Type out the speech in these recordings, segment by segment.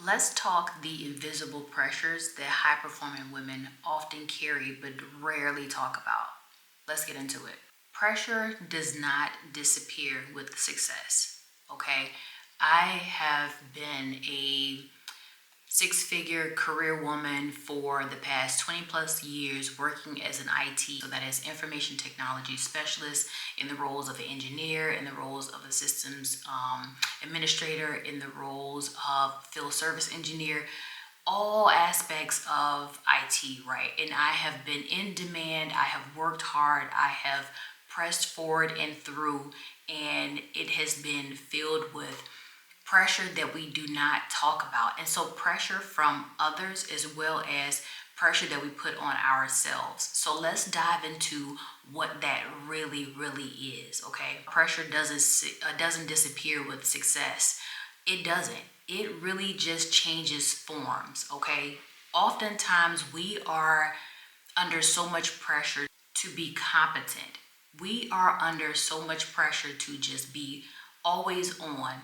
Let's talk the invisible pressures that high performing women often carry but rarely talk about. Let's get into it. Pressure does not disappear with success. Okay. I have been a six-figure career woman for the past 20 plus years working as an IT, so that is information technology specialist, in the roles of an engineer, in the roles of a systems administrator, in the roles of field service engineer, all aspects of IT, right? And I have been in demand, I have worked hard, I have pressed forward and through, and it has been filled with pressure that we do not talk about. And so pressure from others as well as pressure that we put on ourselves. So let's dive into what that really is. Okay, pressure doesn't disappear with success. It doesn't. It really just changes forms. Okay, oftentimes we are under so much pressure to be competent. We are under so much pressure to just be always on,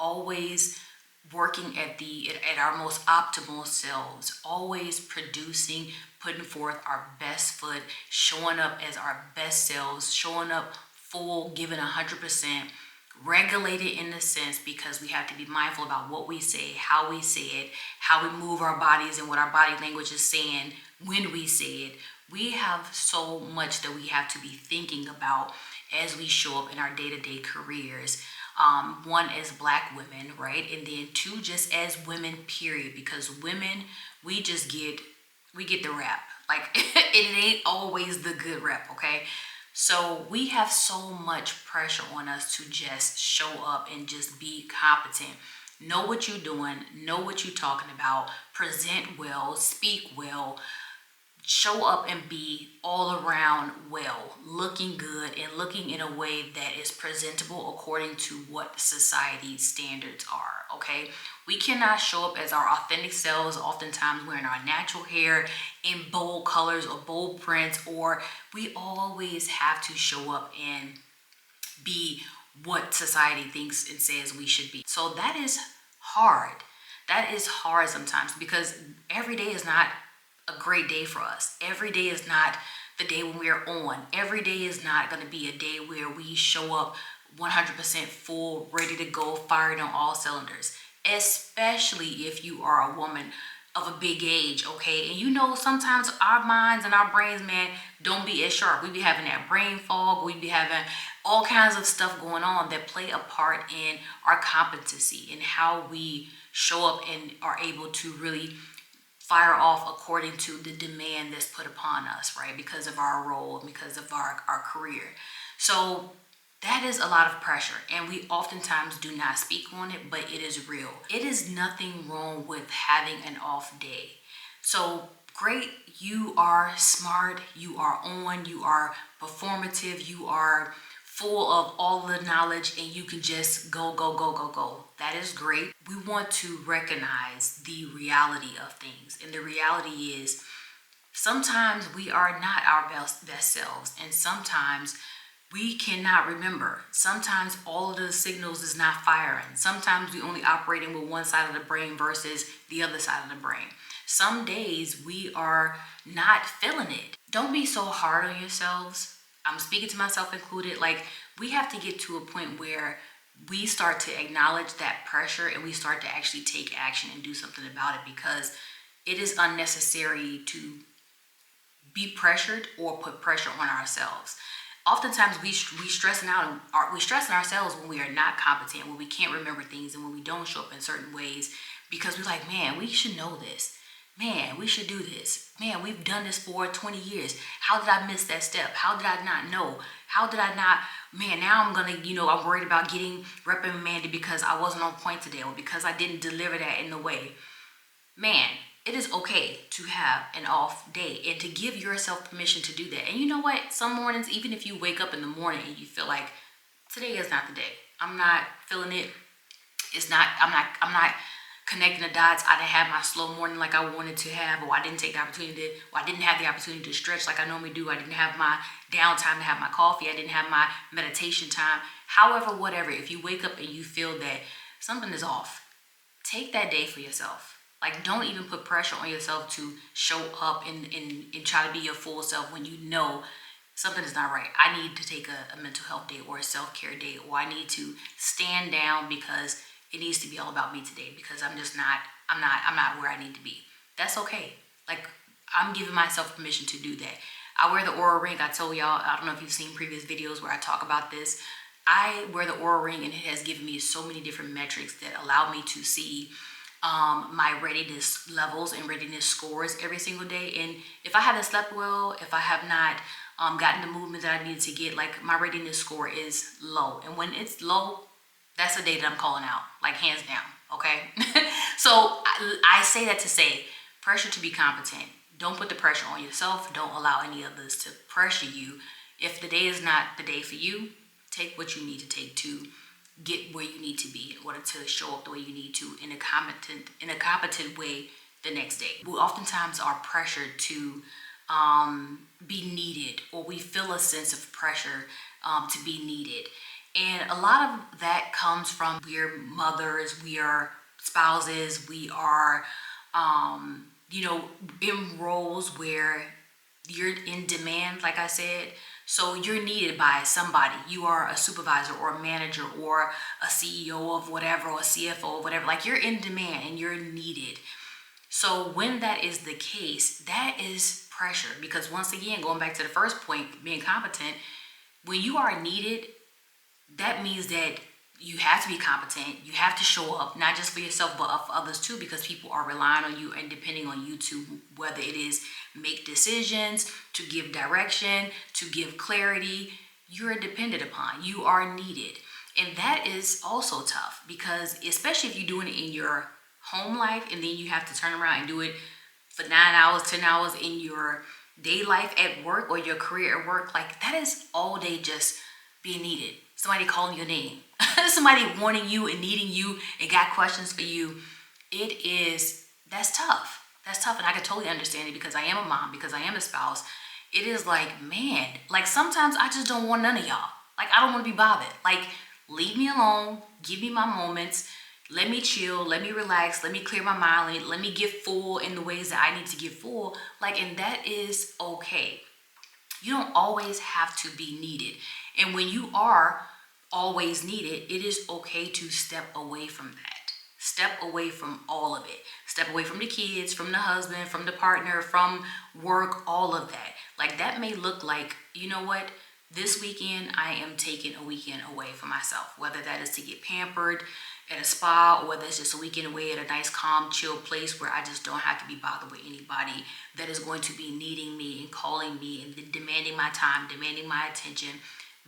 always working at our most optimal selves, always producing, putting forth our best foot, showing up as our best selves, showing up full, giving 100%, regulated in the sense because we have to be mindful about what we say, how we say it, how we move our bodies, and what our body language is saying when we say it. We have so much that we have to be thinking about as we show up in our day-to-day careers. One, as Black women, right? And then two, just as women, period. Because women, we get the rap. Like, it ain't always the good rap, okay? So we have so much pressure on us to just show up and just be competent. Know what you're doing, know what you're talking about, present well, speak well, show up and be all around well, looking good and looking in a way that is presentable according to what society standards are. Okay, we cannot show up as our authentic selves oftentimes wearing our natural hair in bold colors or bold prints, or we always have to show up and be what society thinks and says we should be. So that is hard. That is hard sometimes because every day is not a great day for us. Every day is not the day when we are on. Every day is not going to be a day where we show up 100% full, ready to go, firing on all cylinders, especially if you are a woman of a big age, okay? And you know, sometimes our minds and our brains, man, don't be as sharp. We be having that brain fog. We be having all kinds of stuff going on that play a part in our competency and how we show up and are able to really fire off according to the demand that's put upon us, right? Because of our role, because of our career. So that is a lot of pressure, and we oftentimes do not speak on it, but it is real. It is nothing wrong with having an off day. So great, you are smart, you are on, you are performative, you are full of all the knowledge, and you can just go. That is great. We want to recognize the reality of things. And the reality is sometimes we are not our best selves. And sometimes we cannot remember. Sometimes all of the signals is not firing. Sometimes we only operating with one side of the brain versus the other side of the brain. Some days we are not feeling it. Don't be so hard on yourselves. I'm speaking to myself included. Like, we have to get to a point where we start to acknowledge that pressure and we start to actually take action and do something about it, because it is unnecessary to be pressured or put pressure on ourselves. Oftentimes we stressing ourselves when we are not competent, when we can't remember things, and when we don't show up in certain ways, because we're like, man, we should know this. Man, we should do this. Man, we've done this for 20 years. How did I miss that step? How did I not know? How did I not? Man, now I'm I'm worried about getting reprimanded because I wasn't on point today or because I didn't deliver that in the way. Man, it is okay to have an off day and to give yourself permission to do that. And you know what? Some mornings, even if you wake up in the morning and you feel like today is not the day, I'm not feeling it. I'm not connecting the dots. I didn't have my slow morning like I wanted to have, or I didn't take the opportunity or I didn't have the opportunity to stretch like I normally do. I didn't have my downtime to have my coffee. I didn't have my meditation time. However, whatever, if you wake up and you feel that something is off, take that day for yourself. Like, don't even put pressure on yourself to show up and try to be your full self when you know something is not right. I need to take a mental health day or a self-care day, or I need to stand down because it needs to be all about me today because I'm not where I need to be. That's okay. Like, I'm giving myself permission to do that. I wear the Aura ring. I told y'all, I don't know if you've seen previous videos where I talk about this. I wear the Aura ring, and it has given me so many different metrics that allow me to see my readiness levels and readiness scores every single day. And if I haven't slept well, if I have not gotten the movement that I needed to get, like, my readiness score is low. And when it's low, that's the day that I'm calling out, like, hands down. Okay. So I say that to say pressure to be competent. Don't put the pressure on yourself. Don't allow any others to pressure you. If the day is not the day for you, take what you need to take to get where you need to be in order to show up the way you need to in a competent way the next day. We oftentimes are pressured to be needed, or we feel a sense of pressure to be needed. And a lot of that comes from we're mothers, we are spouses, we are, in roles where you're in demand, like I said. So you're needed by somebody. You are a supervisor or a manager or a CEO of whatever, or a CFO or whatever. Like, you're in demand and you're needed. So when that is the case, that is pressure. Because once again, going back to the first point, being competent, when you are needed, that means that you have to be competent. You have to show up, not just for yourself, but for others too, because people are relying on you and depending on you to, whether it is make decisions, to give direction, to give clarity. You're dependent upon. You are needed. And that is also tough, because especially if you're doing it in your home life and then you have to turn around and do it for 9 hours, 10 hours in your day life at work or your career at work, like, that is all day just being needed. Somebody calling your name, somebody wanting you and needing you and got questions for you. That's tough. That's tough. And I can totally understand it, because I am a mom, because I am a spouse. It is like, man, like, sometimes I just don't want none of y'all. Like, I don't want to be bothered. Like, leave me alone, give me my moments, let me chill, let me relax, let me clear my mind, let me get full in the ways that I need to get full. Like, and that is okay. You don't always have to be needed. And when you are always needed, it is okay to step away from that. Step away from all of it. Step away from the kids, from the husband, from the partner, from work, all of that. Like, that may look like, you know what? This weekend, I am taking a weekend away for myself, whether that is to get pampered at a spa, or whether it's just a weekend away at a nice, calm, chill place where I just don't have to be bothered with anybody that is going to be needing me and calling me and demanding my time, demanding my attention.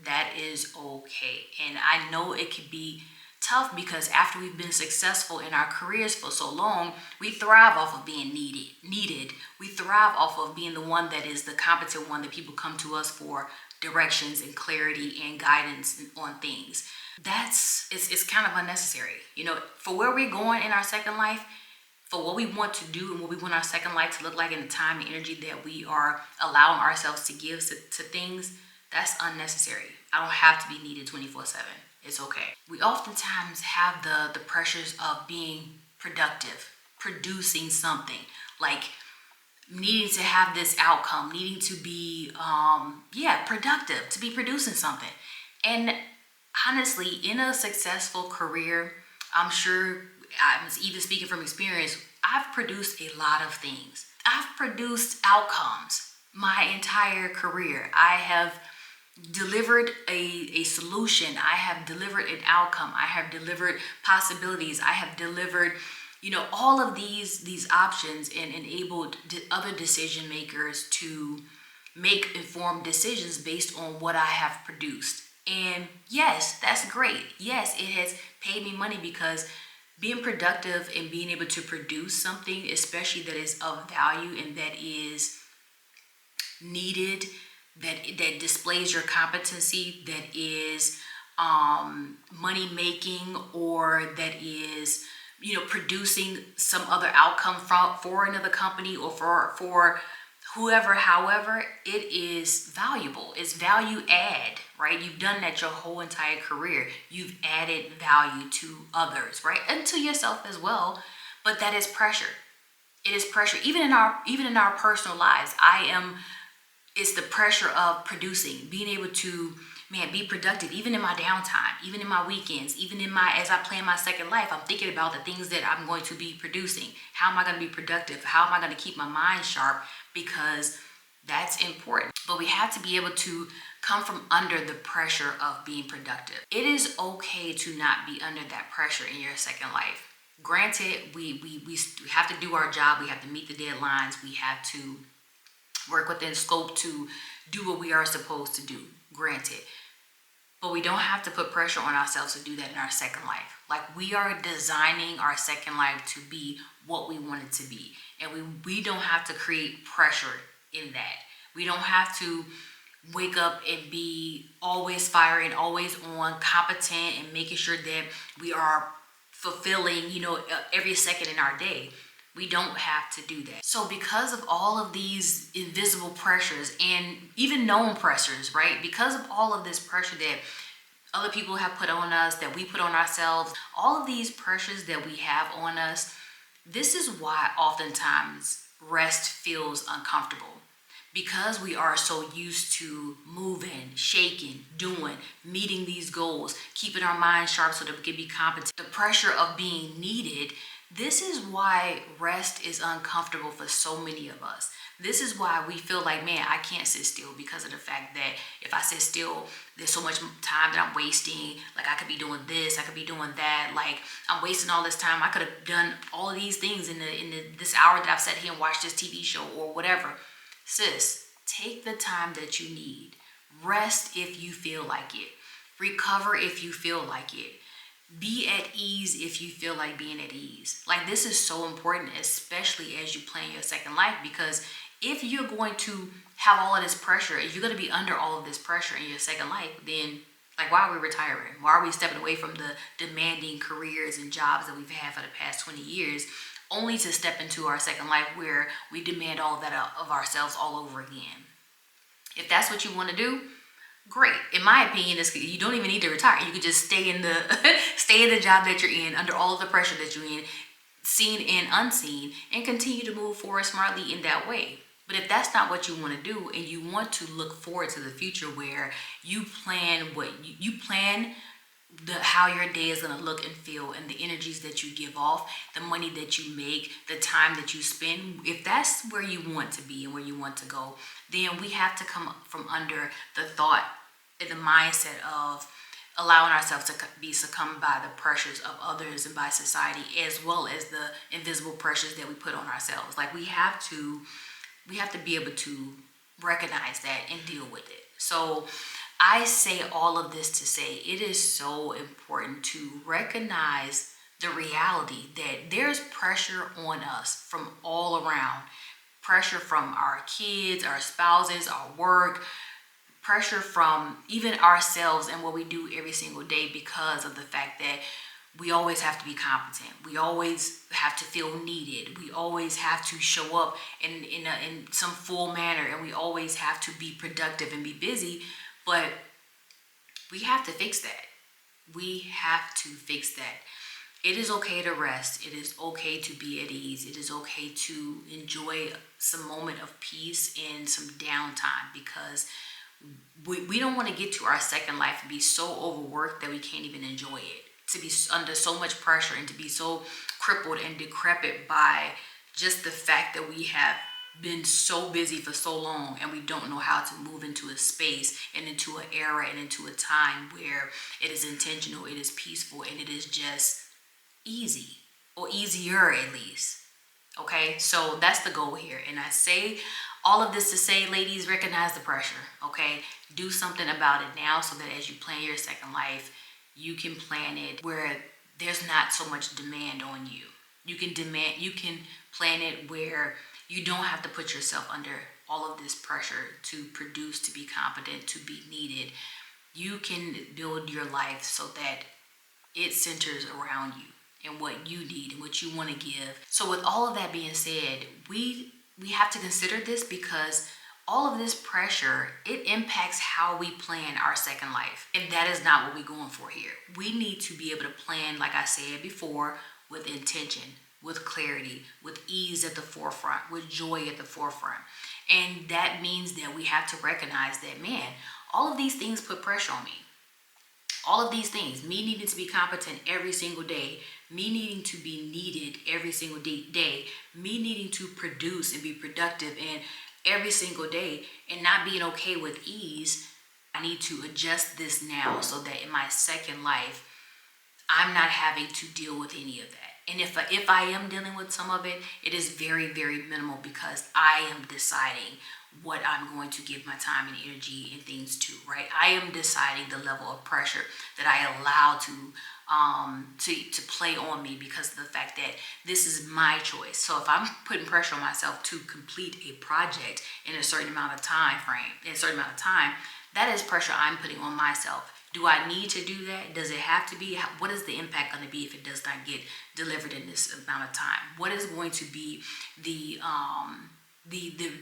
That is okay. And I know it could be tough, because after we've been successful in our careers for so long, we thrive off of being needed. We thrive off of being the one that is the competent one that people come to us for directions and clarity and guidance on things. It's kind of unnecessary. For where we're going in our second life, for what we want to do and what we want our second life to look like, and the time and energy that we are allowing ourselves to give to things, that's unnecessary. I don't have to be needed 24/7. It's okay. We oftentimes have the pressures of being productive, producing something, like needing to have this outcome, needing to be, productive, to be producing something. And honestly, in a successful career, I'm sure, I'm even speaking from experience, I've produced a lot of things. I've produced outcomes my entire career. I have delivered a solution. I have delivered an outcome. I have delivered possibilities. I have delivered, all of these options, and enabled other decision makers to make informed decisions based on what I have produced. And yes, that's great. Yes, it has paid me money, because being productive and being able to produce something, especially that is of value and that is needed, that displays your competency, that is money making, or that is producing some other outcome for another company, or for However, it is valuable. It's value add, right? You've done that your whole entire career. You've added value to others, right? And to yourself as well. But that is pressure. It is pressure. Even in our personal lives, it's the pressure of producing, being able to, be productive, even in my downtime, even in my weekends, as I plan my second life, I'm thinking about the things that I'm going to be producing. How am I going to be productive? How am I going to keep my mind sharp? Because that's important. But we have to be able to come from under the pressure of being productive. It is okay to not be under that pressure in your second life. Granted, we have to do our job. We have to meet the deadlines. We have to work within scope to do what we are supposed to do. Granted. But we don't have to put pressure on ourselves to do that in our second life. Like, we are designing our second life to be what we want it to be. And we don't have to create pressure in that. We don't have to wake up and be always firing, always on, competent, and making sure that we are fulfilling, every second in our day. We don't have to do that. So because of all of these invisible pressures and even known pressures, right? Because of all of this pressure that other people have put on us, that we put on ourselves, all of these pressures that we have on us, this is why oftentimes rest feels uncomfortable. Because we are so used to moving, shaking, doing, meeting these goals, keeping our mind sharp so that we can be competent, the pressure of being needed, this is why rest is uncomfortable for so many of us. This is why we feel like, I can't sit still, because of the fact that if I sit still, there's so much time that I'm wasting. Like, I could be doing this, I could be doing that. Like, I'm wasting all this time. I could have done all of these things in this hour that I've sat here and watched this TV show or whatever. Sis, take the time that you need. Rest if you feel like it. Recover if you feel like it. Be at ease if you feel like being at ease. Like, this is so important, especially as you plan your second life, because if you're going to have all of this pressure, if you're going to be under all of this pressure in your second life, then like, why are we retiring? Why are we stepping away from the demanding careers and jobs that we've had for the past 20 years, only to step into our second life where we demand all of that of ourselves all over again? If that's what you want to do, great. In my opinion, you don't even need to retire. You could just stay in the job that you're in, under all of the pressure that you're in, seen and unseen, and continue to move forward smartly in that way. But if that's not what you want to do, and you want to look forward to the future where you plan how your day is going to look and feel, and the energies that you give off, the money that you make, the time that you spend, if that's where you want to be and where you want to go, then we have to come from under the thought and the mindset of allowing ourselves to be succumbed by the pressures of others and by society, as well as the invisible pressures that we put on ourselves. Like, we have to be able to recognize that and deal with it. So I say all of this to say it is so important to recognize the reality that there's pressure on us from all around. Pressure from our kids, our spouses, our work, pressure from even ourselves and what we do every single day, because of the fact that we always have to be competent. We always have to feel needed. We always have to show up in some full manner, and we always have to be productive and be busy. But we have to fix that. We have to fix that. It is okay to rest. It is okay to be at ease. It is okay to enjoy some moment of peace and some downtime, because we don't want to get to our second life and be so overworked that we can't even enjoy it, to be under so much pressure and to be so crippled and decrepit by just the fact that we have been so busy for so long, and we don't know how to move into a space and into an era and into a time where it is intentional, it is peaceful, and it is just easy, or easier at least. Okay, so that's the goal here. And I say all of this to say, ladies, recognize the pressure. Okay, do something about it now, so that as you plan your second life, you can plan it where there's not so much demand on you. You can plan it where you don't have to put yourself under all of this pressure to produce, to be competent, to be needed. You can build your life so that it centers around you and what you need and what you want to give. So with all of that being said, we we have to consider this because all of this pressure, it impacts how we plan our second life. And that is not what we're going for here. We need to be able to plan, like I said before, with intention, with clarity, with ease at the forefront, with joy at the forefront. And that means that we have to recognize that, man, all of these things put pressure on me. All of these things, me needing to be competent every single day, me needing to be needed every single day, me needing to produce and be productive and every single day, and not being okay with ease. I need to adjust this now so that in my second life, I'm not having to deal with any of that. And if I am dealing with some of it, it is very, very minimal because I am deciding what I'm going to give my time and energy and things to, right? I am deciding the level of pressure that I allow to play on me because of the fact that this is my choice. So if I'm putting pressure on myself to complete a project in a certain amount of time frame, that is pressure I'm putting on myself. Do I need to do that? Does it have to be? What is the impact going to be if it does not get delivered in this amount of time? What is going to be the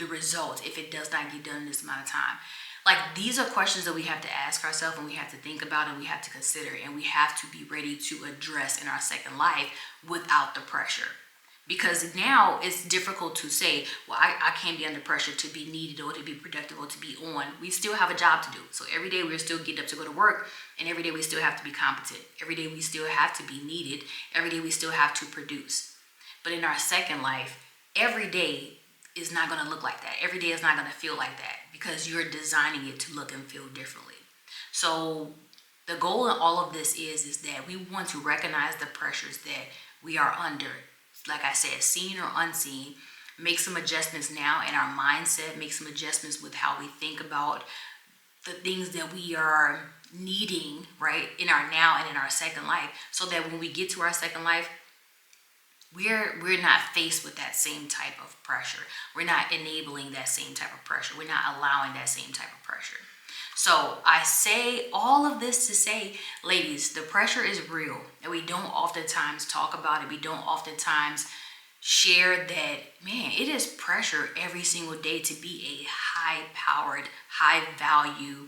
result if it does not get done in this amount of time? Like, these are questions that we have to ask ourselves and we have to think about and we have to consider, and we have to be ready to address in our second life without the pressure. Because now it's difficult to say, well, I can't be under pressure to be needed or to be productive or to be on. We still have a job to do. So every day we're still getting up to go to work, and every day we still have to be competent. Every day we still have to be needed. Every day we still have to produce. But in our second life, every day is not going to look like that. Every day is not going to feel like that because you're designing it to look and feel differently. So the goal in all of this is that we want to recognize the pressures that we are under. Like I said, seen or unseen, make some adjustments now in our mindset, make some adjustments with how we think about the things that we are needing, right, in our now and in our second life, so that when we get to our second life, we're not faced with that same type of pressure. We're not enabling that same type of pressure. We're not allowing that same type of pressure. So I say all of this to say, ladies, the pressure is real, and we don't oftentimes talk about it. We don't oftentimes share that, man, it is pressure every single day to be a high-powered, high-value,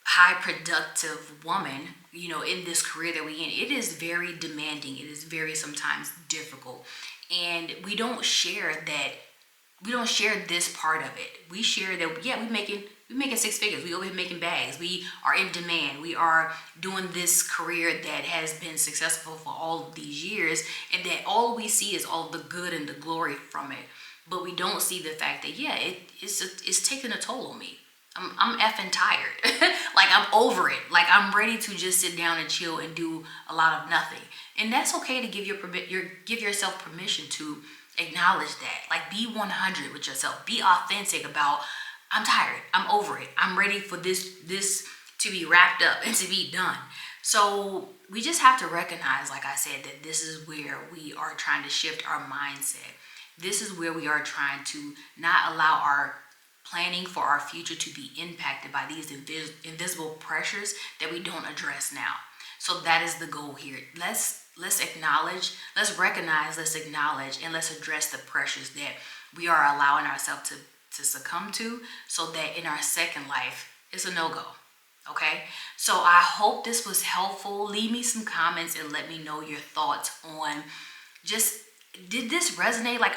high-productive woman, in this career that we're in. It is very demanding. It is very sometimes difficult. And we don't share that. We don't share this part of it. We share that, yeah, we're making 6 figures. We over here making bags. We are in demand. We are doing this career that has been successful for all of these years, and that all we see is all the good and the glory from it. But we don't see the fact that, yeah, it's taking a toll on me. I'm effing tired. Like, I'm over it. Like, I'm ready to just sit down and chill and do a lot of nothing. And that's okay to give yourself permission to acknowledge that. Like, be 100 with yourself. Be authentic about, I'm tired. I'm over it. I'm ready for this to be wrapped up and to be done. So we just have to recognize, like I said, that this is where we are trying to shift our mindset. This is where we are trying to not allow our planning for our future to be impacted by these invisible pressures that we don't address now. So that is the goal here. Let's acknowledge, let's recognize, let's acknowledge, and let's address the pressures that we are allowing ourselves to succumb to, so that in our second life, it's a no-go. Okay? So I hope this was helpful. Leave me some comments and let me know your thoughts on just, did this resonate? Like,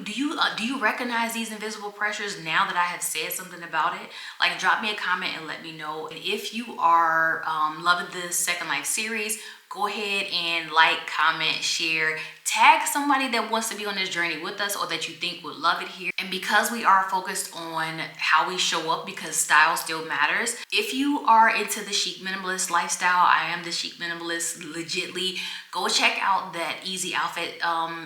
do you recognize these invisible pressures now that I have said something about it? Like, drop me a comment and let me know. And if you are loving the Second Life series, go ahead and like, comment, share, tag somebody that wants to be on this journey with us or that you think would love it here. And because we are focused on how we show up, because style still matters, if you are into the chic minimalist lifestyle, I am the chic minimalist legitly, go check out that Easy Outfit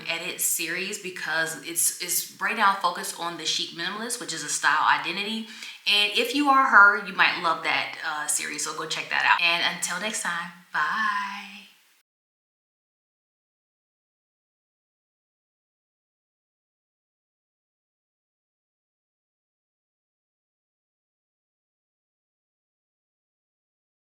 edit series, because it's right now focused on the chic minimalist, which is a style identity. And if you are her, you might love that series, so go check that out. And until next time, bye.